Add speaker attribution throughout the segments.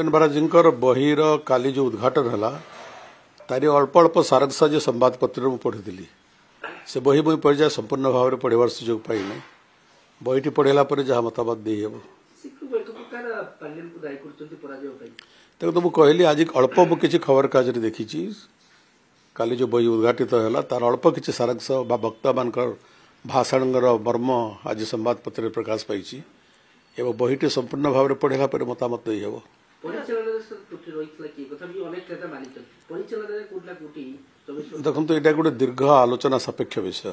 Speaker 1: Ruben बाराजींकर बहीर काली जो उद्घाटन है तारी अल्प अल्प सारंश जो संवादपत्र पढ़ी से बही मुझे पढ़ी जाए संपूर्ण भाव में पढ़ार सुजोग पाइना बहीटी पढ़ेला जहाँ मतामत दे हे देखो तो मुझे कहली आज अल्प मुझे खबर कागज देखी काली जो बही उद्घाटित है तार अल्प किसी सारांश वक्ता मान भाषण मर्म आज संवादपत्र प्रकाश पाई एवं बहीटी संपूर्ण भाव में पढ़ेला मतामत दे हे देखो तो यहाँ गोटे दीर्घ आलोचना सापेक्ष विषय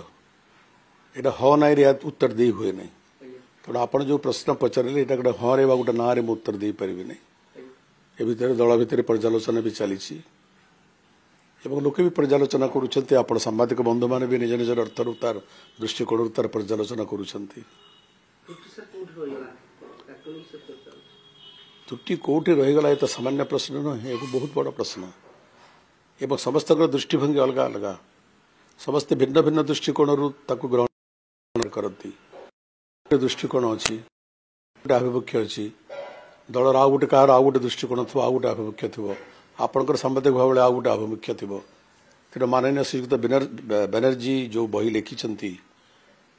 Speaker 1: यहाँ हाँ ना उत्तर दे हुए ना तेणु आप जो प्रश्न पचारे यहाँ गोटे हाँ रे गोटे ना मुझे उत्तर दे पारि ना ए भितर दल भितर पर्यालोचना भी चली लोके भी पर्यालोचना कर सांबादिक बंधु मैंने भी निज निजर अर्थर तार दृष्टिकोण तार पर्यालोचना कर त्रुटि कौटी रहीगला ये तो सामान्य प्रश्न नुहे एक बहुत बड़ प्रश्न एवं समस्त दृष्टिभंगी अलग अलग समस्ते भिन्न भिन्न दृष्टिकोण ग्रहण करती दृष्टिकोण अच्छी गोटे आभिमुख्य अच्छी दलर आउ गोटे कह गोटे दृष्टिकोण थो गोटे आभिमुख्य थो आपणकर सांबादिक भाव आउ गोटे आभिमुख्य थो तेणु माननीय श्रीयुक्त बनर्जी जो बही लिखिं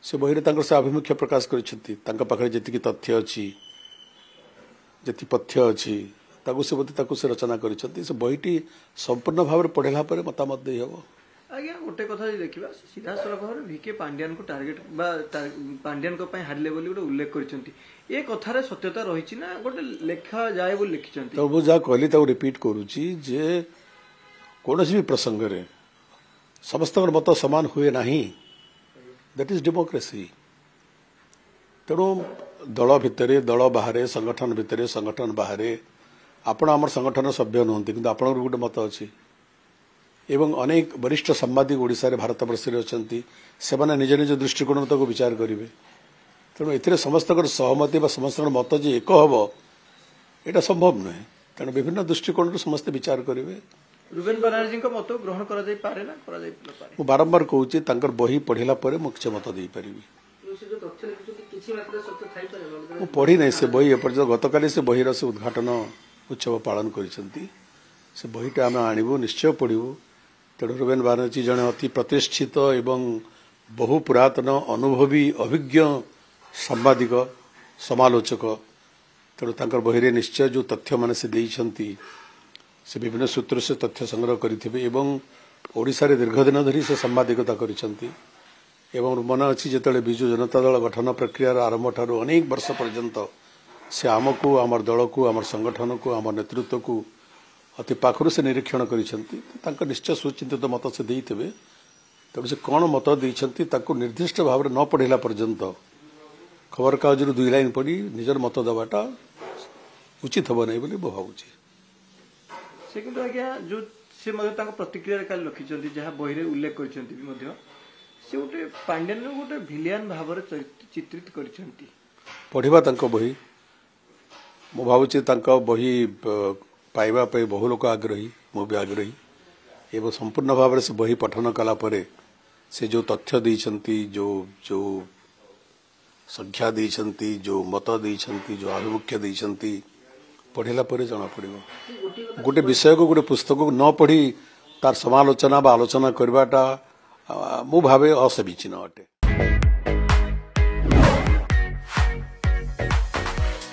Speaker 1: से बही से आभिमुख्य प्रकाश कर जी तथ्य अच्छी जी पथ्य अच्छी से रचना कर बहीटी संपूर्ण भाव में पढ़ेला मतामत दे हे
Speaker 2: आज्ञा गोटे कथा देखा सीधा सड़क भाव में भिके पांड्यान को टार्गेट पांड्यान हारिले गोटे उल्लेख कर कथार सत्यता रही ना गोटे लेखा जाए बोली लिखिं
Speaker 1: तो मुझे जहाँ कहली रिपीट करुच्ची जे कौन भी प्रसंग रे समस्त मत सामान हुए ना दैट इज डेमोक्रेसी तेणु दल भितर दल बाहर संगठन भितर संगठन बाहर आपण आम संगठन सभ्य नुहति कि आप गोटे मत अच्छी एवं अनेक वरिष्ठ सांबादिक ओडिशा रे भारत वर्ष से निज निज दृष्टिकोण तक विचार करेंगे तेणु ए समस्त सहमति समस्त मत जी एक हम यहाँ संभव नुहे तेणु विभिन्न दृष्टिकोण समस्ते विचार करेंगे
Speaker 2: रुबेन बनर्जी मत ग्रहण कर
Speaker 1: बारंबार कहूँ बही पढ़ला मुझे मत दे पारि पढ़ी ना से बही एपर्यंत गतकाली से बहीर से उद्घाटन उत्सव पालन कर बहीटा आम आणबू निश्चय पढ़ू तेणु रुबेन बनर्जी जड़े अति प्रतिष्ठित एवं बहु पुरातन अनुभवी अभिज्ञ सांबादिक समालोचक तेणु तांकर बहीरे निश्चय जो तथ्य मान से देइछंती से विभिन्न सूत्र से तथ्य संग्रह करिथिबे एवं ओडिशा रे दीर्घ दिन धरी से सांबादिकता करिछंती एवं मन अच्छी जिते विजु जनता दल गठन प्रक्रियार आरंभ ठारू अनेक वर्ष पर्यंत से आमको आम दल को आम संगठन को आम नेतृत्व को अति पाखर से निरीक्षण कर निश्चय सुचिंतित मत से देते तेणु से कौन मत देती निर्दिष्ट भाव में न पढ़ेला पर्यंत खबर कागज दुई लाइन पढ़ी निजर मत देवाटा उचित हम नहीं बोली भावुची
Speaker 2: से किंतु आज्ञा जो से प्रतिक्रिया लिखिं जहाँ बही उल्लेख कर गोटे पांड्यान गोटे भिलियन भाव चित्रित कर
Speaker 1: पढ़ा बही मु भावुची बही पाइबा बहु लोक आग्रही मु भी आग्रही एवं संपूर्ण भाव से बही पठन कलापर से जो तथ्य देइछंती जो जो संख्या देइछंती जो मत देइछंती जो आभिमुख्य देइछंती पढ़ेला जना पड़ो गोटे विषय को गोटे पुस्तक को न पढ़ी तार समालोचना बा आलोचना करवाटा मु भावे असमीचीन अटे।